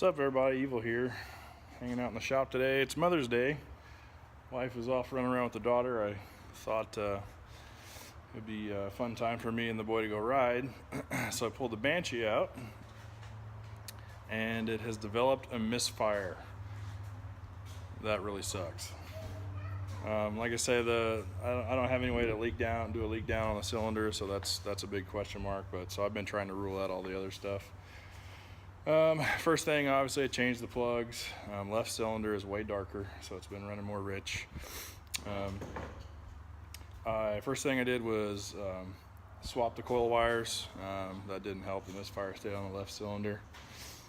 What's up, everybody? Evil here, hanging out in the shop today. It's Mother's Day. Wife is off running around with the daughter. I thought it'd be a fun time for me and the boy to go ride. So I pulled the Banshee out, and it has developed a misfire. That really sucks. Like I say, I don't have any way to do a leak down on the cylinder, so that's a big question mark. But so I've been trying to rule out all the other stuff. First thing, obviously, I changed the plugs. Left cylinder is way darker, so it's been running more rich. First thing I did was swap the coil wires. That didn't help. The misfire stayed on the left cylinder,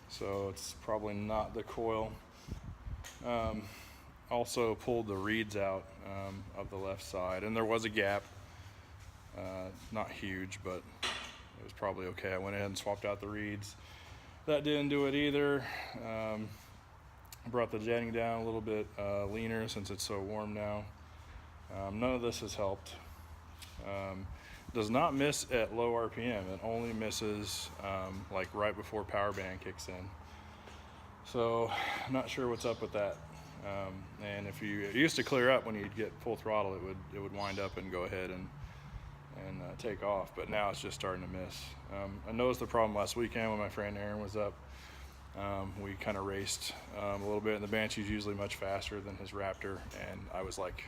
so it's probably not the coil. Also pulled the reeds out of the left side, and there was a gap. Not huge, but it was probably okay. I went ahead and swapped out the reeds. That didn't do it either. Brought the jetting down a little bit leaner since it's so warm now. None of this has helped. Does not miss at low RPM. It only misses like right before power band kicks in. So I'm not sure what's up with that. And if it used to clear up when you'd get full throttle, it would wind up and go ahead and take off, but now it's just starting to miss. I noticed the problem last weekend when my friend Aaron was up. We kind of raced a little bit, and the Banshee's usually much faster than his Raptor, and I was like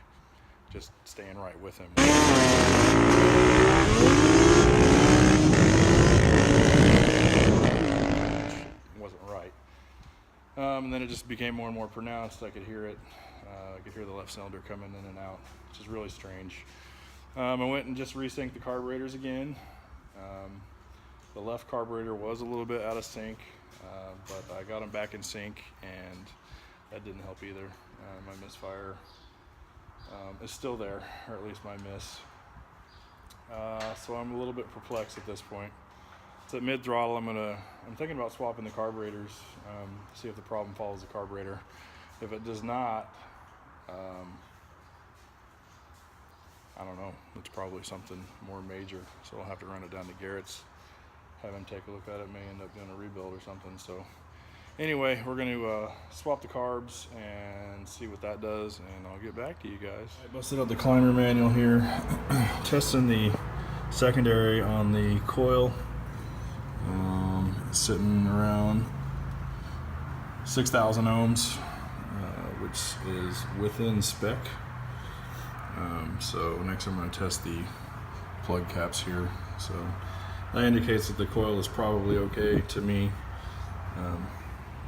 just staying right with him. It wasn't right. And then it just became more and more pronounced. I could hear it. I could hear the left cylinder coming in and out, which is really strange. I went and just resynced the carburetors again. The left carburetor was a little bit out of sync, but I got them back in sync, and that didn't help either. My misfire is still there, or at least my miss. So I'm a little bit perplexed at this point. It's at mid throttle. I'm thinking about swapping the carburetors, see if the problem follows the carburetor. If it does not, I don't know, it's probably something more major, so I'll have to run it down to Garrett's, have him take a look at it, may end up doing a rebuild or something. So anyway, we're going to swap the carbs and see what that does, and I'll get back to you guys. I busted out the climber manual here, testing the secondary on the coil, sitting around 6,000 ohms, which is within spec. So next I'm going to test the plug caps here. So that indicates that the coil is probably okay to me,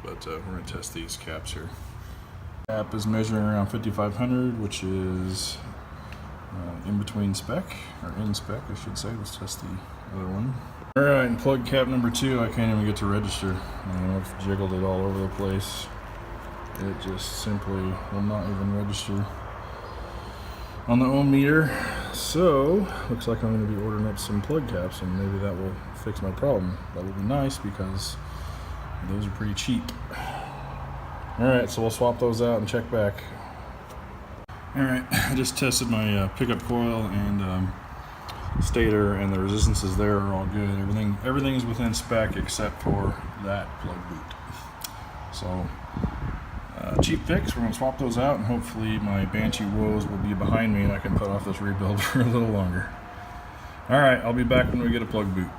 but we're going to test these caps here. Cap is measuring around 5,500, which is in between spec, or in spec I should say. Let's test the other one. Alright, and plug cap number 2, I can't even get to register. I've jiggled it all over the place. It just simply will not even register on the ohm meter. So looks like I'm going to be ordering up some plug caps, and maybe that will fix my problem. That would be nice because those are pretty cheap. Alright, so we'll swap those out and check back. Alright, I just tested my pickup coil and stator, and the resistances there are all good. Everything is within spec except for that plug boot. So cheap fix. We're going to swap those out, and hopefully my Banshee woes will be behind me and I can put off this rebuild for a little longer. Alright, I'll be back when we get a plug boot.